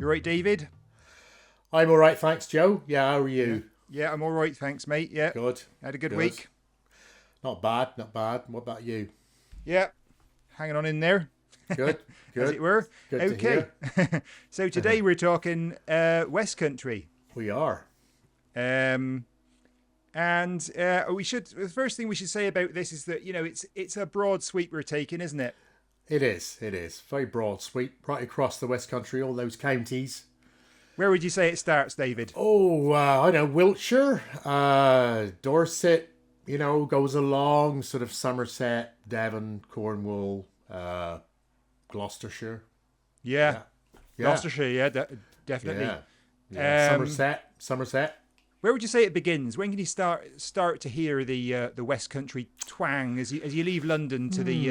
You right, David? I'm all right, thanks, Joe. Yeah, how are you? Yeah, I'm all right, thanks, mate. Yeah, Good. had a good Good. week. Not bad, not bad. What about you? Yeah, hanging on in there, Good. as Good. it were. Good to Okay, hear. so today we're talking West Country, We are. um, and we should. The first thing we should say about this is that it's a broad sweep we're taking, isn't it? It is. It is. Very broad sweep, right across the West Country, all those counties. Where would you say it starts, David? Oh, I know, Wiltshire, Dorset, goes along, sort of Somerset, Devon, Cornwall, Gloucestershire. Yeah, Yeah. Yeah. Gloucestershire. Yeah, definitely. Yeah. Yeah. Um, Somerset. Where would you say it begins? When can you start to hear the West Country twang as you leave London to the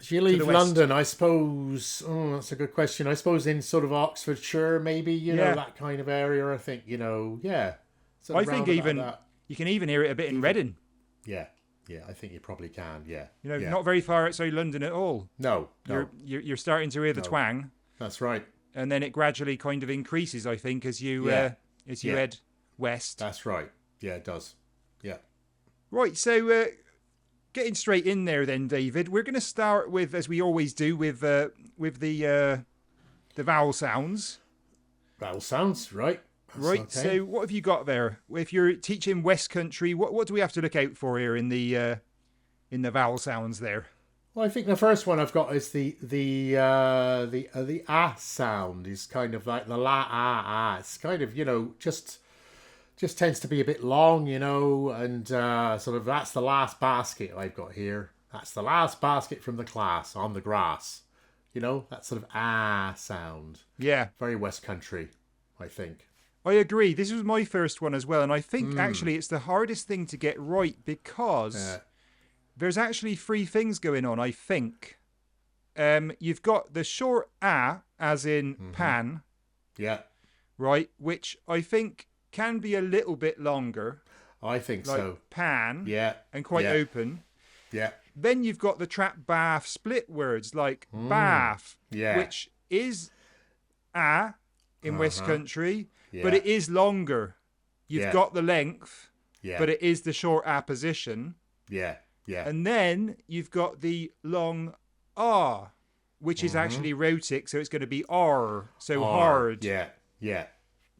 If you leave the west? London, I suppose. Oh, that's a good question. I suppose in sort of Oxfordshire, maybe Yeah. that kind of area. I think yeah. Sort I of think round about even that. you can even hear it a bit in Reading. Yeah, yeah. I think you probably can. Yeah, You know, yeah. not very far outside London at all. No, You're starting to hear the No. twang, that's right. and then it gradually kind of increases. I think as you Yeah. Yeah. head west. That's right. Yeah, it does. Yeah. Right. So getting straight in there, then, David, we're going to start with, as we always do, with the vowel sounds. Vowel sounds right. That's Right. okay. So what have you got there? If you're teaching West Country, what do we have to look out for here in the vowel sounds there? Well, I think the first one I've got is the ah sound is kind of like the la ah. It's kind of just tends to be a bit long, and sort of that's the last basket I've got here. That's the last basket from the class on the grass. That sort of ah sound. Yeah. Very West Country, I think. I agree. This was my first one as well, and I think actually it's the hardest thing to get right because there's actually three things going on. I think you've got the short "a" as in pan, Yeah, right, which I think can be a little bit longer, I think like so. pan, Yeah, and quite yeah. open. Yeah, Then you've got the trap bath split words like bath, yeah. which is "a" in West Country, but Yeah. it is longer. You've Yeah. got the length. yeah, But it is the short A position. yeah, yeah. And then you've got the long R, which is actually rhotic, so it's going to be R, so hard. Yeah, yeah.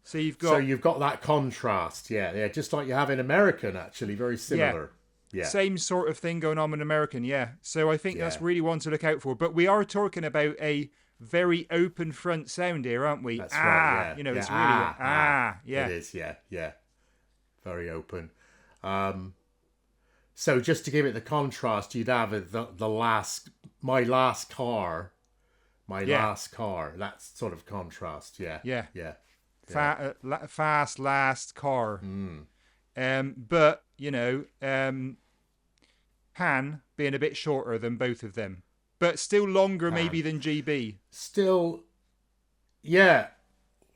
So you've So got you've got that contrast, yeah, just like you have in American, actually, very similar. Yeah, same sort of thing going on in American, yeah. So I think that's Yeah. really one to look out for. But we are talking about a very open front sound here, aren't we? That's right. Yeah, it's yeah. really yeah. It is, yeah. Very open. So just to give it the contrast, you'd have the last, my last car, Yeah. last car. That's sort of contrast. Yeah, Yeah. yeah. Fast last car. But pan being a bit shorter than both of them, but still longer maybe than GB. Still, yeah.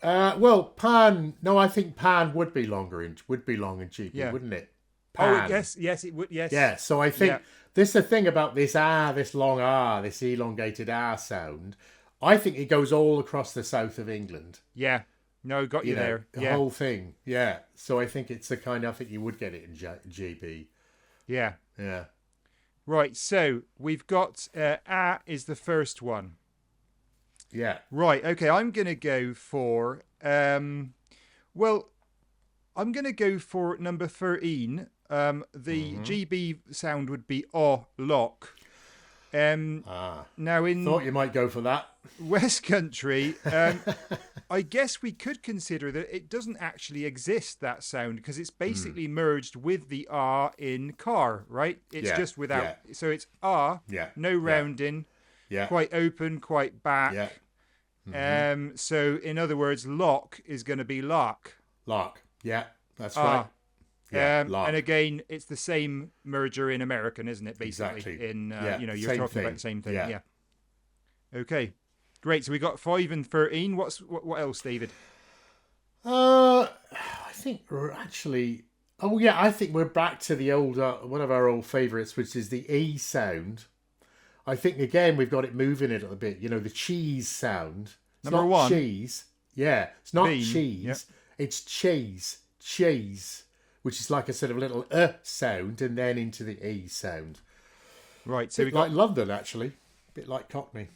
Well, pan. No, I think pan would be long in GB, Yeah. wouldn't it? Oh, Pan. yes, it would. Yes. Yeah, so I think Yeah. this is the thing about this this long this elongated sound. I think it goes all across the south of England. Yeah. No, got you there. The Yeah. whole thing. Yeah. So I think it's the kind I think you would get it in GB. Yeah. Yeah. Right. So we've got A is the first one. Yeah. Right. Okay. I'm gonna go for well, I'm gonna go for number 13. The GB sound would be O lock. Now in Thought you might go for that. West Country, I guess we could consider that it doesn't actually exist, that sound, because it's basically merged with the R in car, right? It's Yeah, just without. So it's R, Yeah. no rounding, Yeah. quite open, quite back. Yeah. So in other words, lock is going to be lock. Lock. Yeah. That's Ah. right. Yeah. Lock. And again, it's the same merger in American, isn't it? Basically, Exactly. in Yeah, you're same talking thing. about the same thing. Yeah. Yeah. Okay, great. So we got 5 and 13. What else, David? I think we're actually. Oh yeah, I think we're back to the old one of our old favourites, which is the E sound. I think again we've got it moving it a bit. The cheese sound. It's Number not one? cheese. Yeah, it's not Bean. cheese. Yeah. It's cheese, which is like a sort of little sound and then into the e sound. Right. So we Bit like got London, actually. Bit like Cockney.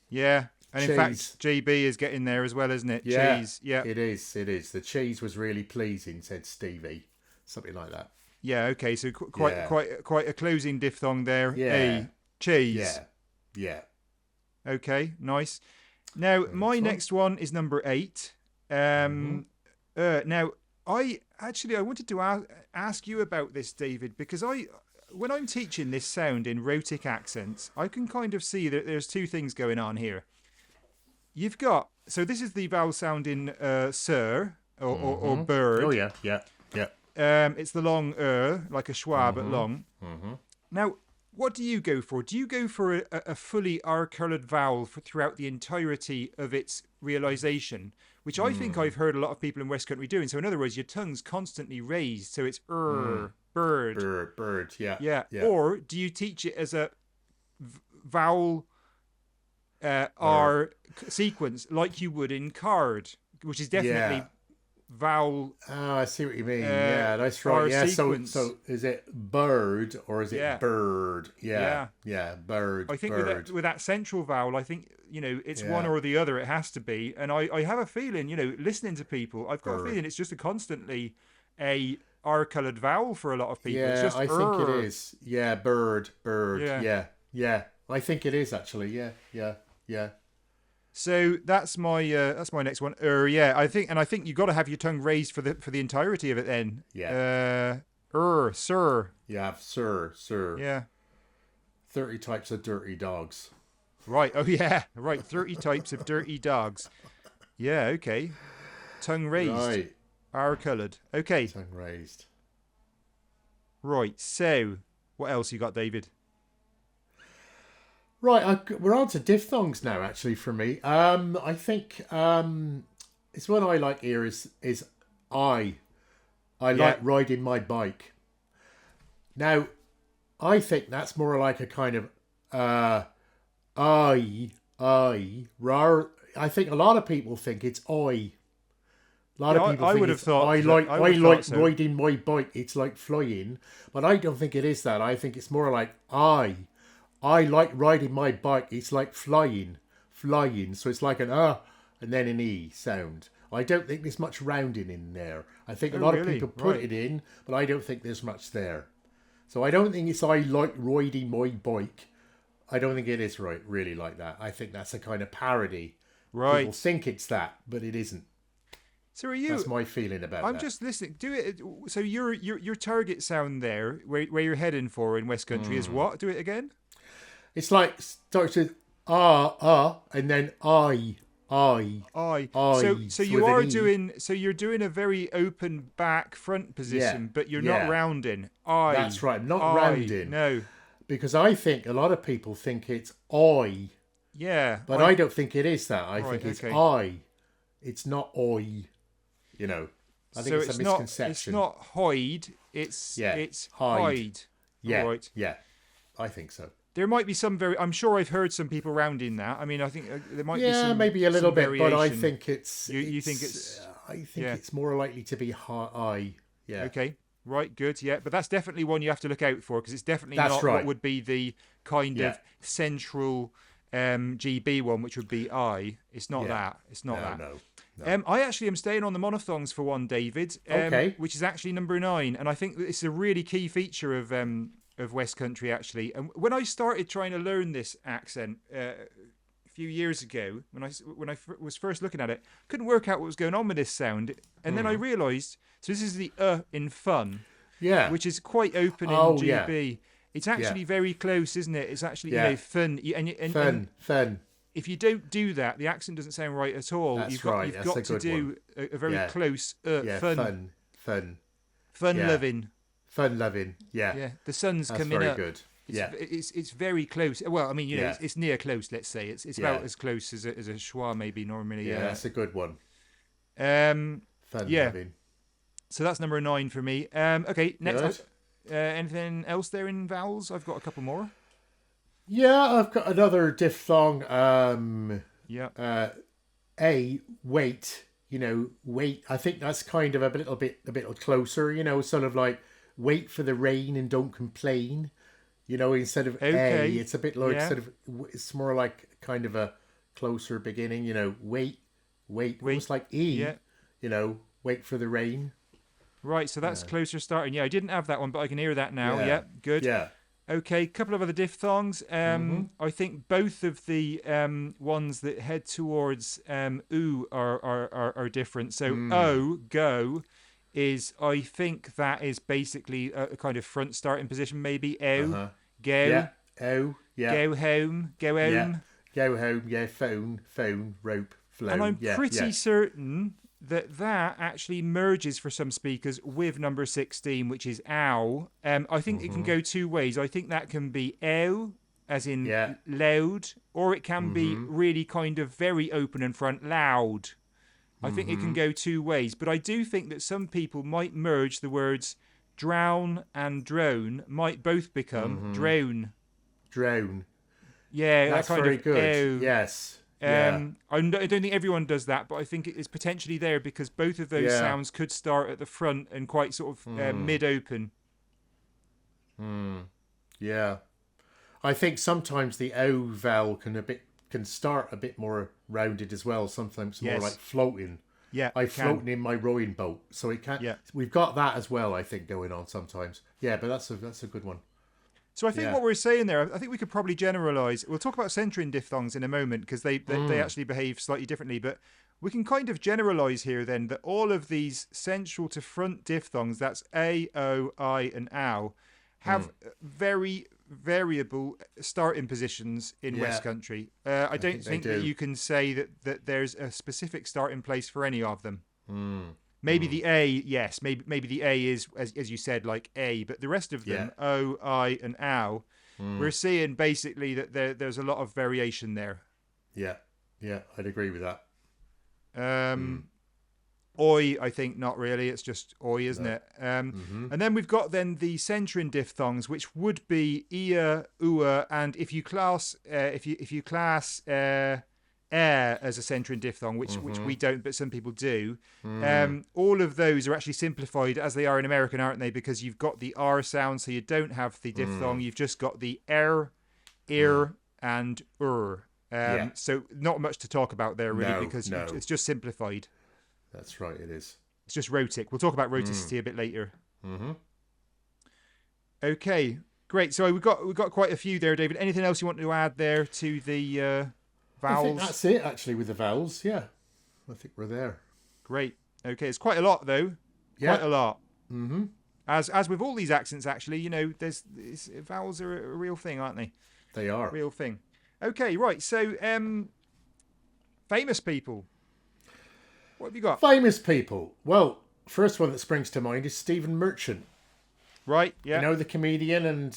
yeah, and in Cheese. fact, GB is getting there as well, isn't it? Yeah, Cheese. Yeah. it is. It is. The cheese was really pleasing, said Stevie. Something like that. Yeah. Okay. So quite Yeah. quite a closing diphthong there. Yeah. A cheese. Yeah. Yeah. Okay. Nice. Now my Next one. next one is number 8. Now I wanted to ask you about this, David, because when I'm teaching this sound in rhotic accents, I can kind of see that there's two things going on here. You've got so this is the vowel sound in sir or bird. Oh, yeah. Yeah. Yeah. It's the long like a schwa but long. Now, what do you go for? Do you go for a fully R-coloured vowel throughout the entirety of its realisation, which I think I've heard a lot of people in West Country doing? So in other words, your tongue's constantly raised, so it's bird. Bird. Yeah. Yeah. Yeah. Or do you teach it as a vowel R sequence like you would in card, which is definitely Yeah. vowel. Oh, I see what you mean. Yeah, that's right. R Yeah, sequence. so is it bird or is it Yeah. bird? Yeah. Yeah, bird. I think bird. with that central vowel, I think it's one Yeah. or the other. It has to be, and I have a feeling, listening to people, I've got a Bird. feeling it's just a constantly a R-coloured vowel for a lot of people. It's Yeah, just I think it is. Yeah, bird. Yeah. Yeah. I think it is actually. Yeah. So that's my next one. Yeah, I think you got to have your tongue raised for the entirety of it. Then Yeah. sir. You have sir. Yeah. 30 types of dirty dogs. Right. Oh yeah. Right. 30 types of dirty dogs. Yeah. Okay. Tongue raised. Right. R-coloured. Okay. Tongue raised. Right. So what else you got, David? Right, we're on to diphthongs now. Actually, for me, I think it's one I like here is I. I like riding my bike. Now, I think that's more like a kind of I. I think a lot of people think it's I. A lot of people I think would have it's, thought. I like so. riding my bike. It's like flying, but I don't think it is that. I think it's more like I like riding my bike. It's like flying. So it's like an and then an e sound. I don't think there's much rounding in there. I think a lot of people put it in, but I don't think there's much there. So I don't think it's I like riding my bike. I don't think it is really like that. I think that's a kind of parody. Right. People think it's that, but it isn't. So are you? That's my feeling about that. I'm just listening. Do it. So your target sound there, where you're heading for in West Country, is what? Do it again. It's like starts with and then I. So you are doing. So you're doing a very open back front position, but you're not rounding. That's right. Not rounding. No. Because I think a lot of people think it's I. Yeah. But I don't think it is that. I think it's I. It's not I. I think it's a misconception. It's not hide. It's hide. Yeah. Right. Yeah. I think so. There might be some I'm sure I've heard some people rounding that. I mean, I think there might be some. Yeah, maybe a little bit, variation. but I think it's. You think it's? I think it's more likely to be I. Yeah. Okay. Right. Good. Yeah, but that's definitely one you have to look out for because it's definitely not what would be the kind of central GB one, which would be I. It's not that. It's not that. No. I actually am staying on the monophthongs for one, David. Which is actually number 9, and I think it's a really key feature of West Country actually. And when I started trying to learn this accent a few years ago, when I was first looking at it, couldn't work out what was going on with this sound, and then I realised. So this is the in fun, which is quite open in GB. Yeah. It's actually very close, isn't it? It's actually fun. Fun. If you don't do that, the accent doesn't sound right at all. That's you've got to do a very close fun. Fun loving. Fun loving. Yeah. Yeah. The sun's That's coming very up. Good. It's very close. Well, I mean, it's near close. Let's say it's about as close as a schwa maybe normally. Yeah, that's a good one. Fun loving. So that's number 9 for me. Okay, next. Anything else there in vowels? I've got a couple more. Yeah, I've got another diphthong. wait, wait. I think that's kind of a bit closer, sort of like wait for the rain and don't complain. Instead of Okay. it's a bit like Yeah. it's more like kind of a closer beginning. Wait, Wait. almost like E. Yeah. Wait for the rain. Right. So that's closer starting. Yeah, I didn't have that one, but I can hear that now. Yeah, Yeah. Good. yeah. Okay, couple of other diphthongs. Mm-hmm. I think both of the ones that head towards oo are different. So o, go, is, I think that is basically a kind of front starting position. Maybe Uh o, huh. go, Yeah. Oh, yeah, go home, go yeah. home. Go home. Yeah. Phone, rope, And I'm flown. Yeah, pretty yeah. certain that actually merges for some speakers with number 16, which is ow. I think it can Mm-hmm. go two ways. I think that can be ow, as in Yeah. loud, or it can be Mm-hmm. really kind of very open and front, loud. I think it can Mm-hmm. go two ways. But I do think that some people might merge the words drown and drone, might both become Mm-hmm. drone. Drone. Yeah, that That's kind very of good. ow. Yes. Yeah. I don't think everyone does that, but I think it is potentially there because both of those Yeah. sounds could start at the front and quite sort of Mm. mid-open. Mm. Yeah. I think sometimes the O vowel can start a bit more rounded as well. Sometimes more like Yes. floating. Yeah, I it can. floating in my rowing boat, so it can. Yeah. We've got that as well. I think going on sometimes. Yeah, but that's a good one. So I think Yeah. what we're saying there, I think we could probably generalize. We'll talk about centering diphthongs in a moment because they actually behave slightly differently. But we can kind of generalize here then that all of these central to front diphthongs, that's A, O, I, and ow, have very variable starting positions in Yeah. West Country. I don't think they think that do. you can say that there's a specific starting place for any of them. Mm. Maybe the A, yes. Maybe the A is, as you said, like A, but the rest of them, Yeah. O, I, and ow, Mm. we're seeing basically that there's a lot of variation there. Yeah. Yeah. I'd agree with that. Oi, I think not really. It's just oi, isn't No. it? Mm-hmm. And then we've got then the centering diphthongs, which would be ia, ua, and if you class air as a centering diphthong, which we don't, but some people do. All of those are actually simplified as they are in American, aren't they? Because you've got the R sound, so you don't have the diphthong. You've just got the er, ear, and ur. Yeah. So not much to talk about there really, No, because no. it's just simplified. That's right. It is. It's just rhotic. We'll talk about rhoticity a bit later. Mm-hmm. Okay, great. So we've got quite a few there, David. Anything else you want to add there to the I think vowels? that's it actually with the vowels. Yeah. I think we're there. Great. Okay, it's quite a lot though. Yeah. Quite a lot. Mm-hmm. As with all these accents, actually, vowels are a real thing, aren't they? They are. Real thing. Okay, right. So, famous people. What have you got? Famous people. Well, first one that springs to mind is Stephen Merchant. Right. Yeah. You know, the comedian and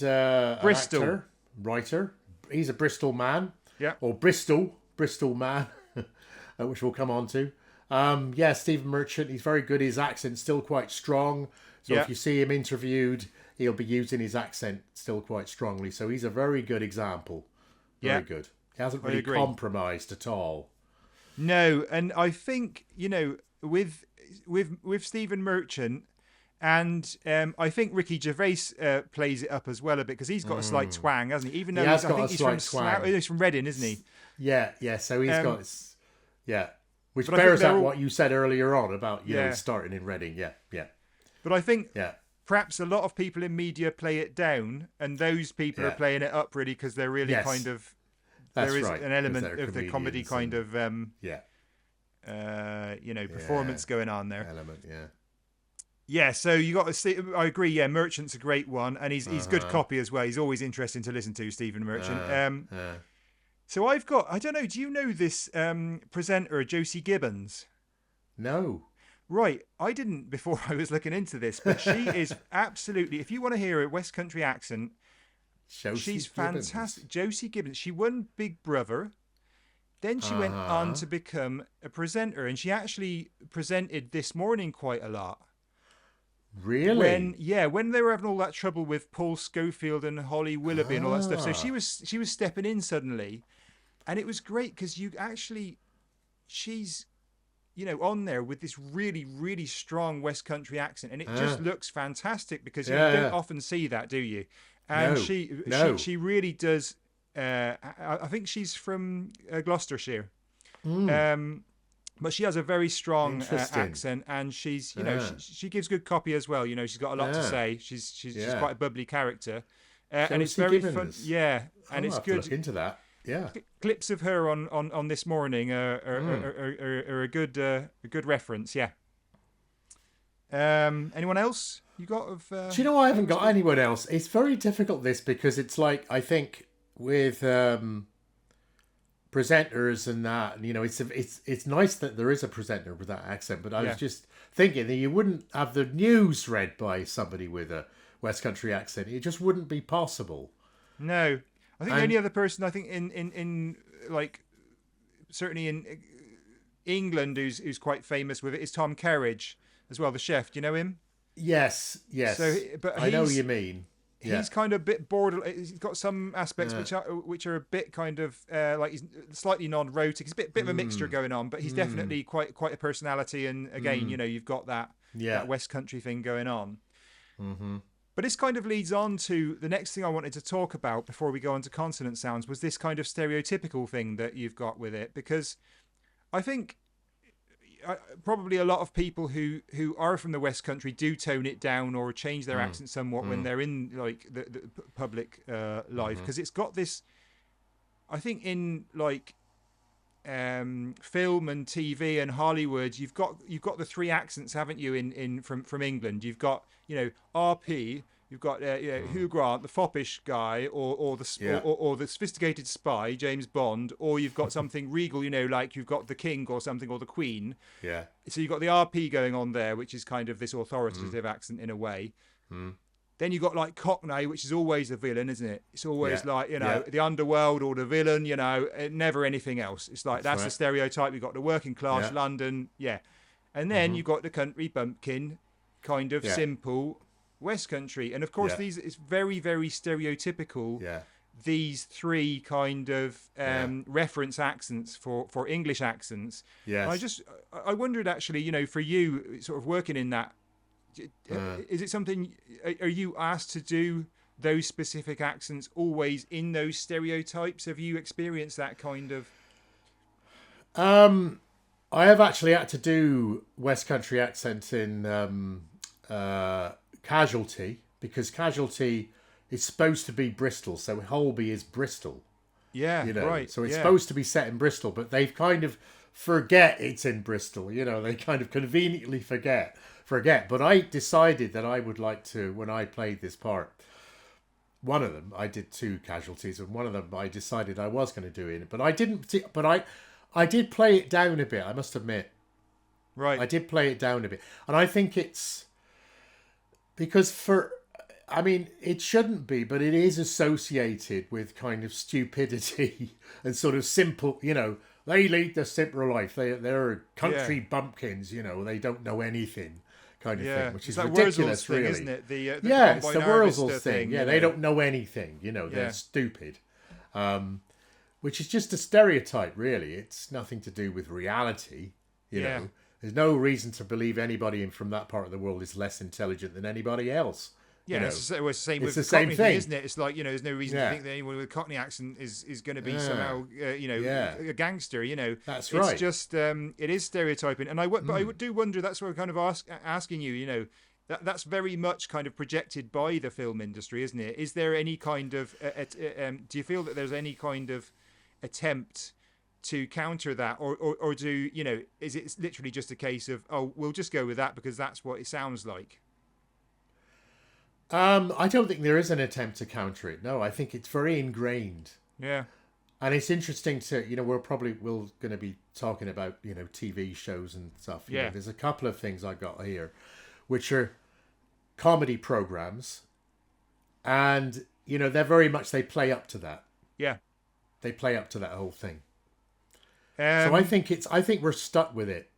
Bristol. an actor, writer. He's a Bristol man. Yeah. Or Bristol man, which we'll come on to. Yeah, Stephen Merchant. He's very good. His accent's still quite strong. So Yeah. if you see him interviewed, he'll be using his accent still quite strongly. So he's a very good example. Very Yeah. good. He hasn't I really agree. compromised at all. No, and I think with Stephen Merchant, and I think Ricky Gervais plays it up as well a bit because he's got a slight twang, hasn't he? Even though He has I got think a he's slight from twang. He's from Reading, isn't he? Yeah, yeah. So he's got his, yeah, which But I think bears they're out all- what you said earlier on about Yeah. starting in Reading. Yeah, yeah, But I think yeah. perhaps a lot of people in media play it down, and those people Yeah. are playing it up really because they're really Yes. kind of That's there is right, an 'cause element they're of the comedy comedians kind of Yeah, performance going on there. element. Yeah, Yeah, so you got to see. I agree. Yeah, Merchant's a great one, and he's good copy as well. He's always interesting to listen to, Stephen Merchant. So I've got. I don't know. Do you know this presenter, Josie Gibbons? no. Right, I didn't before I was looking into this, but she is absolutely. If you want to hear a West Country accent, she's fantastic. Josie Gibbons. She won Big Brother. Then she went on to become a presenter, and she actually presented This Morning quite a lot. Really? When they were having all that trouble with Paul Schofield and Holly Willoughby and all that stuff, so she was stepping in suddenly, and it was great because you actually she's on there with this really, really strong West Country accent, and it just looks fantastic because you don't often see that, do you? And No, no. she really does. I think she's from Gloucestershire, Mm. but she has a very strong Interesting. accent, and she's she gives good copy as well. She's got a lot to say. She's quite a bubbly character, and it's Chelsea very fun. Gibbons. Yeah, and I'll it's have to good. look into that. Yeah. Clips of her on This Morning are a good reference. Yeah. Anyone else you got of? Do you know I haven't got anyone else? It's very difficult this because it's like I think with presenters and that, it's nice that there is a presenter with that accent. But I was just thinking that you wouldn't have the news read by somebody with a West Country accent. It just wouldn't be possible. No, I think the only other person I think in like certainly in England who's quite famous with it is Tom Kerridge as well, the chef. Do you know him? Yes. So, but I know what you mean. He's kind of a bit border. He's got some aspects which are a bit kind of like he's slightly non-rhotic. It's a bit of a mixture going on, but he's definitely quite a personality. And again, you've got that West Country thing going on. Mm-hmm. But this kind of leads on to the next thing I wanted to talk about before we go on to consonant sounds was this kind of stereotypical thing that you've got with it, because I think probably a lot of people who are from the West Country do tone it down or change their accent somewhat when they're in like the public life, because it's got this. I think in like film and TV and Hollywood, you've got the three accents, haven't you? In from England, you've got RP. You've got Hugh Grant, the foppish guy, or the sophisticated spy, James Bond, or you've got something regal, like you've got the king or something, or the queen. Yeah. So you've got the RP going on there, which is kind of this authoritative accent in a way. Then you've got like Cockney, which is always the villain, isn't it? It's always like, the underworld or the villain, never anything else. It's like that's the stereotype. You've got the working class, London, and then you've got the country bumpkin, kind of simple West Country, and of course these it's very, very stereotypical. These three kind of reference accents for English accents. Yes. I wondered actually, for you sort of working in that, is it something? Are you asked to do those specific accents always in those stereotypes? Have you experienced that kind of? I have actually had to do West Country accents in Casualty, because Casualty is supposed to be Bristol, so Holby is Bristol. Yeah, right. So it's supposed to be set in Bristol, but they've kind of forget it's in Bristol. They kind of conveniently forget. But I decided that I would like to, when I played this part, one of them, I did two Casualties, and one of them I decided I was going to do it, but I didn't. But I did play it down a bit, I must admit. Right. I did play it down a bit, and I think it's because it shouldn't be, but it is associated with kind of stupidity and sort of simple, they lead the simple life. They're country bumpkins, they don't know anything kind of thing, which is ridiculous, thing, really. Isn't it? The it's the Wurzels thing. Yeah, they don't know anything, they're stupid. Which is just a stereotype, really. It's nothing to do with reality, you know. There's no reason to believe anybody from that part of the world is less intelligent than anybody else. Yeah, it's the same with the Cockney thing, isn't it? It's like, there's no reason to think that anyone with a Cockney accent is going to be somehow, a gangster, That's right. It's just, it is stereotyping. And but I do wonder, that's what I'm kind of asking you, that's very much kind of projected by the film industry, isn't it? Is there any kind of, do you feel that there's any kind of attempt to counter that, or do is it literally just a case of, we'll just go with that because that's what it sounds like? I don't think there is an attempt to counter it. No, I think it's very ingrained. Yeah. And it's interesting to, we're going to be talking about, TV shows and stuff. There's a couple of things I got here, which are comedy programs, and they're very much, they play up to that. Yeah. They play up to that whole thing. So I think we're stuck with it,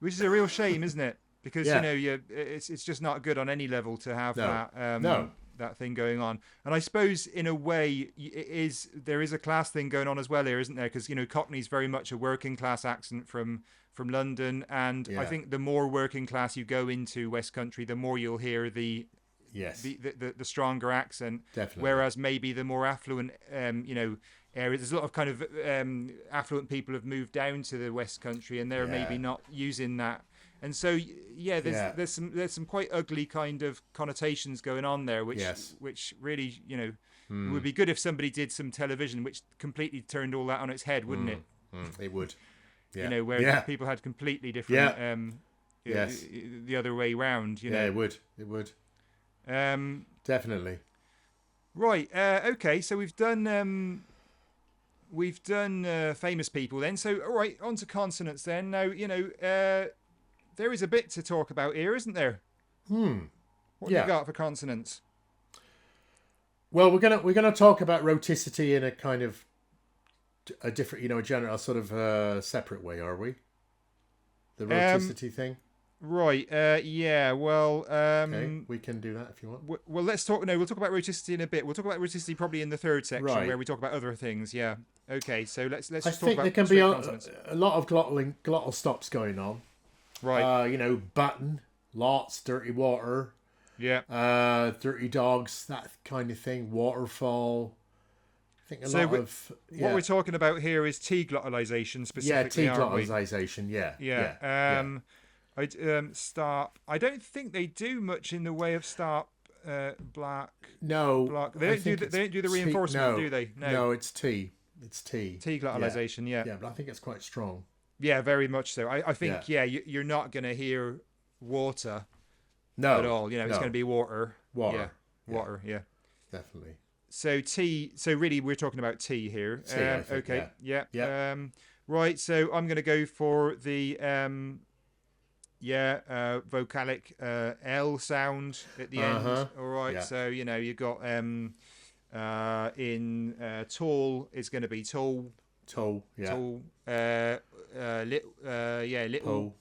which is a real shame, isn't it? Because it's just not good on any level to have that. No. that thing going on. And I suppose in a way there is a class thing going on as well here, isn't there? Because Cockney's very much a working class accent from London, and I think the more working class you go into West Country, the more you'll hear the stronger accent. Definitely. Whereas maybe the more affluent areas, there's a lot of kind of affluent people have moved down to the West Country, and they're maybe not using that. And so there's some quite ugly kind of connotations going on there, which really it would be good if somebody did some television which completely turned all that on its head, wouldn't it? It would. Yeah. Where people had completely different the other way round. Yeah, it would. Definitely. Right. Okay. So we've done famous people then. So all right, on to consonants then. Now there is a bit to talk about here, isn't there? What you got for consonants? Well, we're gonna talk about rhoticity in a kind of a different, a general sort of separate way, are we? The rhoticity thing. Right. Yeah. Well. Okay, we can do that if you want. Well, let's talk. No, we'll talk about rhoticity in a bit. We'll talk about rhoticity probably in the third section, where we talk about other things. Yeah. Okay. So let's just talk about. I think there can be a lot of glottal stops going on. Right. Button, lots, dirty water. Yeah. Dirty dogs, that kind of thing. Waterfall. I think what we're talking about here is T-glottalization specifically. Yeah, T-glottalization. Yeah. Start. I don't think they do much in the way of start. Black. No. Block. They don't do the reinforcement, do they? No, it's T. It's T. T-glottalization. Yeah. Yeah, but I think it's quite strong. Yeah, very much so. I think you're not going to hear water. No. At all. It's going to be water. Water. Yeah. Water. Yeah. Definitely. So T. So really, we're talking about T here. T, I think, okay. Yeah. Right. So I'm going to go for the vocalic L sound at the end. All right. Yeah. So you got in tall, it's going to be tall. Tall. Yeah. Tall. Little.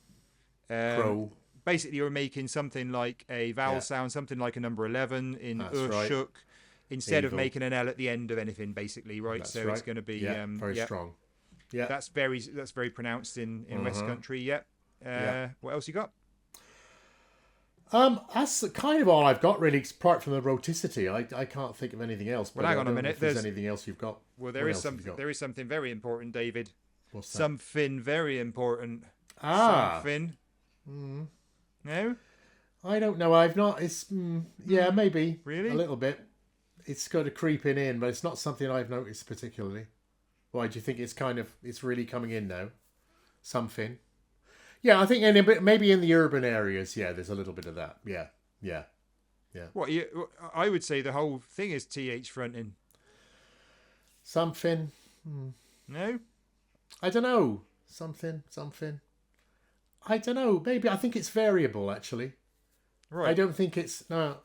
Crow. Basically, you're making something like a vowel sound, something like a number 11 in shook, instead of making an L at the end of anything, basically, right? That's so right. It's going to be very strong. Yeah, that's very pronounced in West Country. Yeah. What else you got? That's kind of all I've got really, apart from the rhoticity. I can't think of anything else. But well, hang on a minute. If there's anything else you've got. Well, there is something very important, David. What's that? Something very important. Something. No? I don't know. I've not. It's maybe really a little bit. It's kind of creeping in, but it's not something I've noticed particularly. Why do you think it's really coming in now? Something. Yeah, I think maybe in the urban areas. Yeah, there's a little bit of that. Yeah. What I would say the whole thing is th fronting. Something. No. I don't know. Something. I don't know. Maybe I think it's variable actually. Right. I don't think it's no.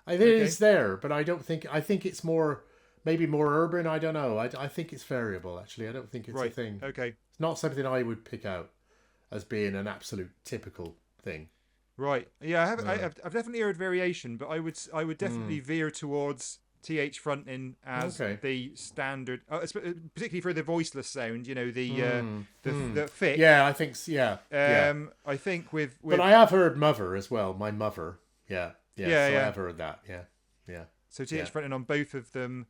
It is there, but I don't think. I think it's maybe more urban. I don't know. I think it's variable actually. I don't think it's a thing. Okay. It's not something I would pick out as being an absolute typical thing. Right. Yeah. I've definitely heard variation, but I would definitely veer towards th fronting as the standard, particularly for the voiceless sound. The fit. Yeah, I think. Yeah. I think with. But I have heard mother as well. My mother. Yeah. So I have heard that. Yeah. So th fronting on both of them.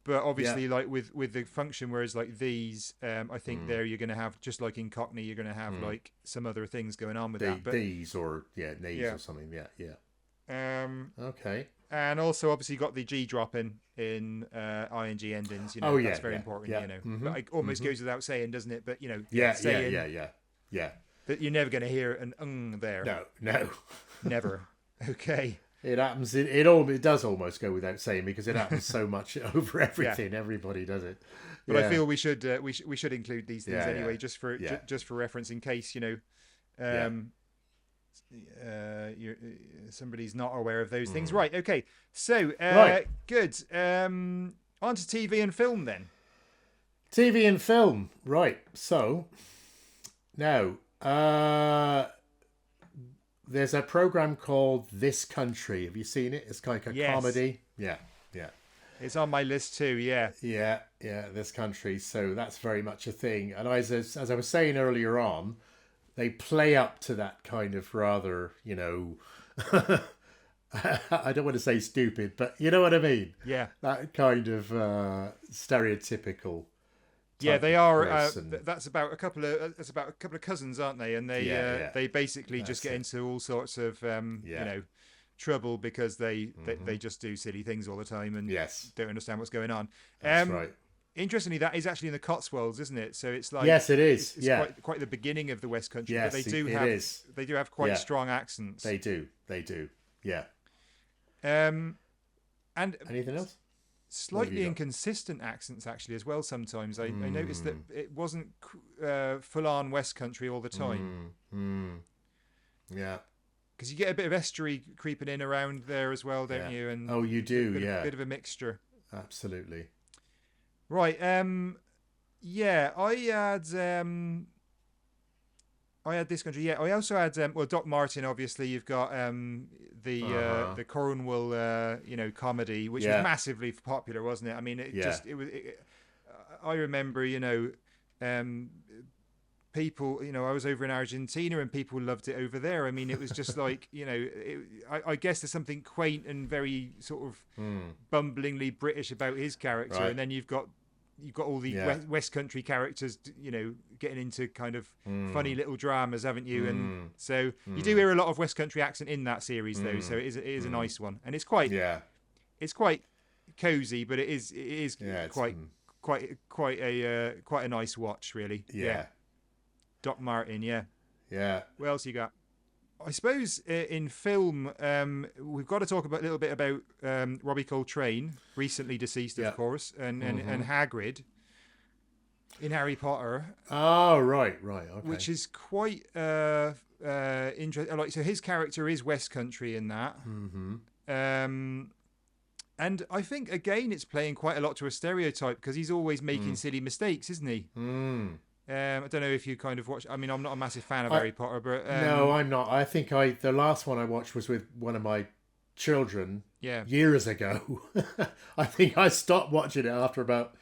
But obviously, like with the function, whereas like these, I think there you're going to have, just like in Cockney, you're going to have like some other things going on with that. But these or knees or something. Yeah. Okay. And also, obviously, you got the G drop in ing endings. That's very important. But it almost goes without saying, doesn't it? But Yeah. But you're never going to hear an there. No. Never. Okay. It happens. It does almost go without saying because it happens so much over everything. Yeah. Everybody does it. But I feel we should include these things anyway, just for reference in case somebody's not aware of those things. Right. Okay. So good. On to TV and film then. TV and film. Right. So now there's a program called This Country. Have you seen it? It's kind of a Yes, comedy. Yeah, yeah. it's on my list too. Yeah, Yeah, yeah, This Country. So that's very much a thing. And as I was saying earlier on, they play up to that kind of rather, I don't want to say stupid, but you know what I mean. yeah, That kind of stereotypical yeah. type They of are. person. That's about a couple of. That's about a couple of cousins, aren't they? And Yeah, yeah, they basically just that's get it. into all sorts of Yeah. trouble because they just do silly things all the time and Yes, don't understand what's going on. that's Um, right. Interestingly, that is actually in the Cotswolds, isn't it? So it's like Yes, it is. it's Yeah. quite the beginning of the West Country, but Yes, it is. they do have quite Yeah, strong accents. they do. They do. Yeah. Um, and Anything else? What have you slightly got? inconsistent accents actually as well. Sometimes I noticed that Mm, it wasn't full on West Country all the time yeah. because you get a bit of estuary creeping in around there as well, don't Yeah. you? And Oh, you do. Yeah. bit of a mixture. Absolutely. Right. Yeah. I had This Country. Yeah. I also had well, Doc Martin. Obviously, you've got the Cornwall comedy, which was Yeah. massively popular, wasn't it? I mean, Yeah. I remember um, people. I was over in Argentina and people loved it over there. I mean, it was just like I guess there's something quaint and very sort of bumblingly British about his character, Right. and then you've got all the Yeah. West Country characters, getting into kind of funny little dramas, haven't you? And so you do hear a lot of West Country accent in that series, though. So it is a nice one, and it's quite Yeah. cozy, but it is Yeah. It's, quite a nice watch, really. yeah. Doc Martin, yeah. Yeah. What else you got? I suppose in film, we've got to talk a little bit about Robbie Coltrane, recently deceased, Yeah. of course, and Hagrid in Harry Potter, Oh, right. Right. Okay. which is quite interesting. Like, so his character is West Country in that, and I think again it's playing quite a lot to a stereotype because he's always making silly mistakes, isn't he? I don't know if you kind of watch. I mean, I'm not a massive fan of Harry Potter, but No, I'm not. I think the last one I watched was with one of my children yeah, years ago. I think I stopped watching it after about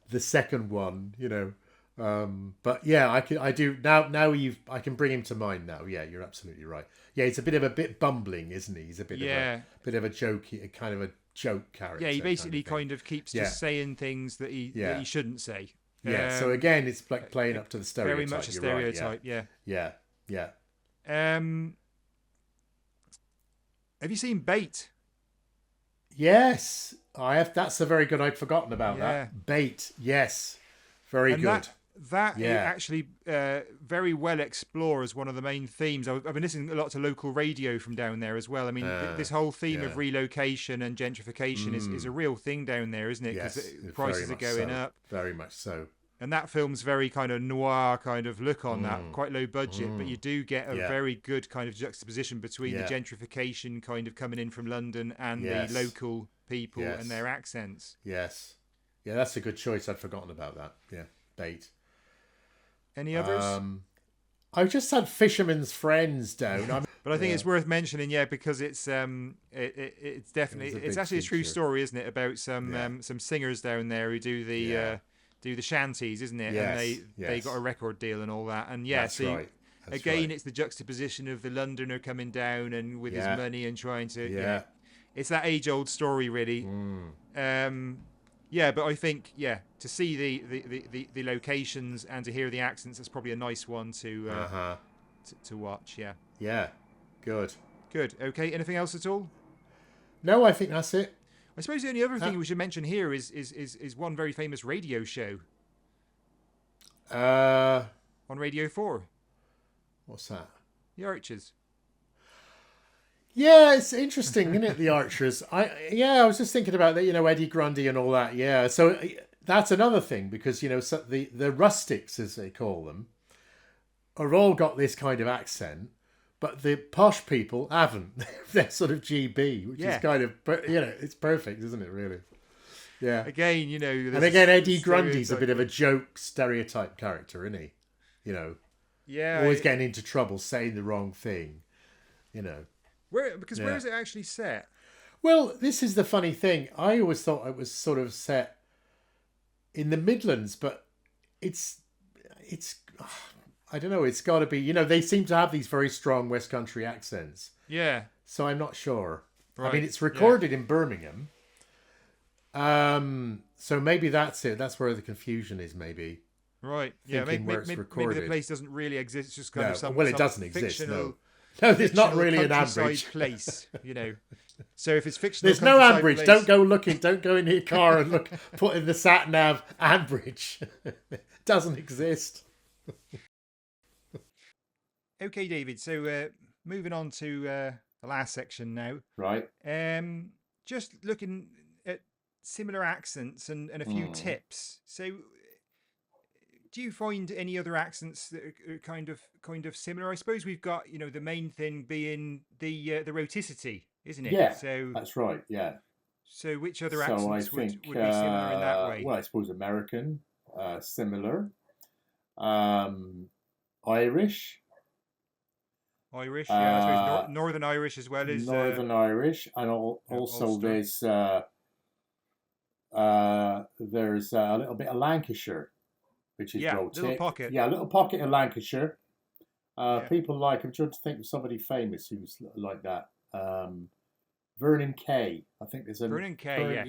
the second one, But yeah, I do now. I can bring him to mind now. Yeah, you're absolutely right. Yeah, he's a bit bumbling, isn't he? He's a bit of a jokey, kind of a joke character. yeah. He basically kind kind of keeps Yeah. just saying things that he shouldn't say. of thing. Yeah. So again, it's like playing up to the stereotype. Very much a You're right, stereotype. Yeah. Yeah. Yeah. Have you seen Bait? Yes, I have. That's a very good. I'd forgotten about Yeah. that. Bait. Yes, very And good. that it Yeah. actually very well explores one of the main themes. I've been listening a lot to local radio from down there as well. I mean, this whole theme of yeah. relocation and gentrification is a real thing down there, isn't it? Yes, Because prices very are going much so. up. Very much so. And that film's very kind of noir kind of look on that, quite low budget, but you do get a Yeah. very good kind of juxtaposition between the Yeah. gentrification kind of coming in from London and Yes. the local people Yes. and their accents. Yes. Yeah, that's a good choice. I'd forgotten about that. Yeah, Bait. Any others? I've just had Fisherman's Friends down. But I think it's worth mentioning, yeah, because it's it's definitely a it's big actually a true feature. story, isn't it? About some singers down there who do the shanties, isn't it? Yes, And they yes. got a record deal and all that. And yeah, That's so right. That's again, right. it's the juxtaposition of the Londoner coming down and with his Yeah. money and trying to. Yeah. It's that age-old story, really. Yeah, but I think to see the locations and to hear the accents, that's probably a nice one to watch. Yeah. Yeah. Good. Good. Okay. Anything else at all? No, I think that's it. I suppose the only other thing we should mention here is one very famous radio show on Radio 4, What's that? The Archers. Yeah, it's interesting, isn't it? The Archers. I was just thinking about that. Eddie Grundy and all that. Yeah, so that's another thing because so the rustics, as they call them, are all got this kind of accent, but the posh people haven't. They're sort of GB, which is kind of it's perfect, isn't it? Really. Yeah. Again, And again, Eddie Grundy's a bit of a joke stereotype character, isn't he? Yeah. Always getting into trouble, saying the wrong thing. you know. Where is it actually set? Well, this is the funny thing. I always thought it was sort of set in the Midlands, but it's I don't know. It's got to be. You know, they seem to have these very strong West Country accents. Yeah. So I'm not sure. Right. I mean, it's recorded in Birmingham. So maybe that's it. That's where the confusion is. Maybe. Right. Yeah. Maybe the place doesn't really exist. It's just kind of some. Well, it doesn't exist. No, there's not really an Ambridge place. You know. So if it's fictional, there's no Ambridge. Place, don't go looking. Don't go in your car and look. Put in the sat nav Ambridge. It doesn't exist. Okay, David. So moving on to the last section now. Right. Just looking at similar accents and a few tips. So, do you find any other accents that are kind of similar? I suppose we've got, you know, the main thing being the rhoticity, isn't it? Yeah. So that's right. Yeah. So which other accents would be similar in that way? Well, I suppose American, similar. Irish. Irish, yeah. I suppose Northern Irish as well as Northern Irish, and also Ulster. there's a little bit of Lancashire, which is rhotic. Little pocket. Yeah, a little pocket of Lancashire. People like. I'm trying to think of somebody famous who's like that. Vernon Kay. I think there's a Vernon Kay.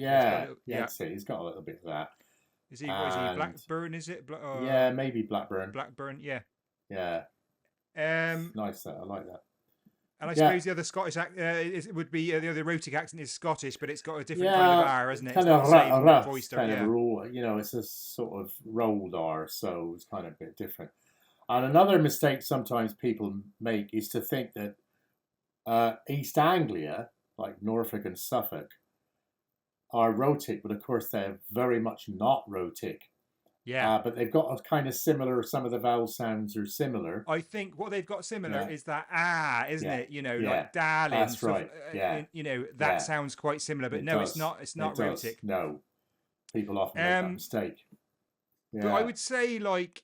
He's got a little bit of that. Is he Blackburn? Is it? Yeah, maybe Blackburn. Blackburn. Yeah. Yeah. Nice that. I like that. And I suppose the other Scottish would be the rhotic accent is Scottish, but it's got a different kind of R, isn't it? Kind of rough, kind of raw. You know, it's a sort of rolled R, so it's kind of a bit different. And another mistake sometimes people make is to think that East Anglia, like Norfolk and Suffolk, are rhotic, but of course they're very much not rhotic. Yeah, but they've got a kind of similar. Some of the vowel sounds are similar. I think what they've got similar is that isn't it? You know, like darling. That's right. You know, that sounds quite similar, but it's not. It's not rhotic. No, people often make that mistake. Yeah. But I would say, like,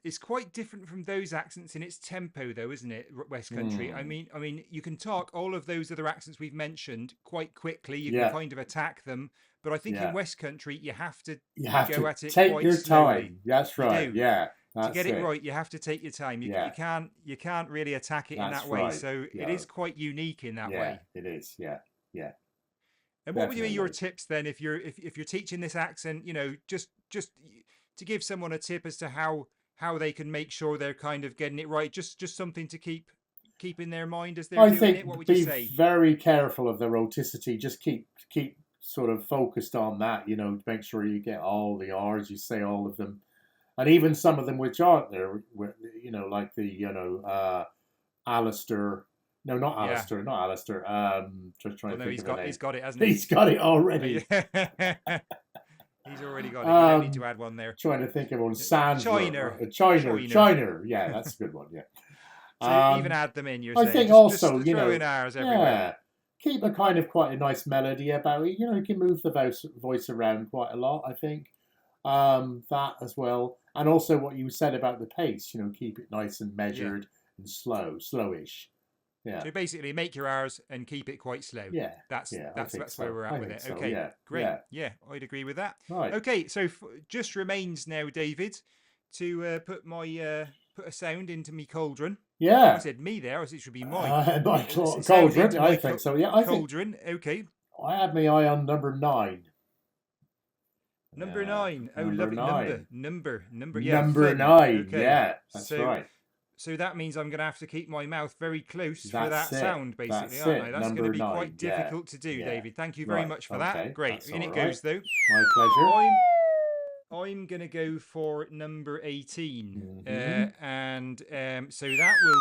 it's quite different from those accents in its tempo, though, isn't it? West Country. I mean, you can talk all of those other accents we've mentioned quite quickly. You can kind of attack them. But I think in West Country, you have to go at it take quite your slowly. time. That's right. Yeah. To get it right, you have to take your time. You can't really attack it in that way. So it is quite unique in that way. It is. Yeah. Yeah. And what would be your tips then if you're teaching this accent? You know, just to give someone a tip as to how they can make sure they're kind of getting it right. Just something to keep in their mind as they're doing it. What would you say? Be very careful of the rhoticity. Just keep sort of focused on that, you know, to make sure you get all the R's, you say all of them, and even some of them which aren't there, you know, like the Alistair. No, not Alistair. Not Alistair. Just trying to think of he's got it, hasn't he? He's got it already. He's already got it. You don't need to add one there. Trying to think of one. China. Yeah, that's a good one. Yeah. So even add them in. You're saying. I think just throw in R's everywhere. Yeah. Keep a kind of quite a nice melody about it. You know, you can move the voice around quite a lot, I think. That as well. And also what you said about the pace, you know, keep it nice and measured and slowish. Yeah. So basically make your R's and keep it quite slow. Yeah. That's where we're at with it. Okay. Yeah. Great. Yeah, I'd agree with that. Right. Okay, so just remains now, David, to put a sound into me cauldron. Yeah. I said me there, or it should be mine. My cauldron, I think so. Yeah, cauldron. Okay. I had my eye on number 9. Number 9. Oh, lovely number. Yeah. Number 9. Okay. Yeah, that's right. So that means I'm going to have to keep my mouth very close for that sound, basically, aren't I? That's going to be quite difficult to do, David. Thank you very much for that. Great. In it goes, though. My pleasure. I'm going to go for number 18. Mm-hmm. And so that will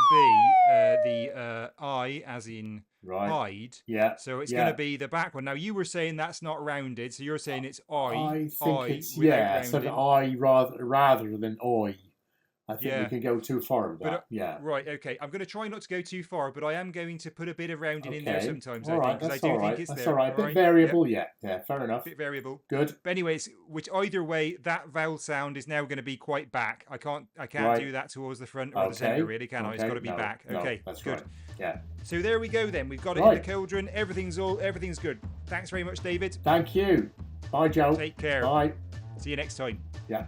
be the I as in hide. Yeah. So it's going to be the back one. Now, you were saying that's not rounded, so you're saying it's I. I think it's, so I rather than oi. I think we can go too far with that. Right, okay. I'm going to try not to go too far, but I am going to put a bit of rounding in there sometimes, all right, because I that's do all think right. it's That's there. all right. A bit variable, yeah, fair enough. Bit variable. Good. But anyways, which either way, that vowel sound is now going to be quite back. I can't do that towards the front or the centre, really, can I? It's got to be back. Okay, that's good. Right. Yeah. So there we go then. We've got it in the cauldron. Everything's good. Thanks very much, David. Thank you. Bye, Joe. Take care. Bye. See you next time. Yeah.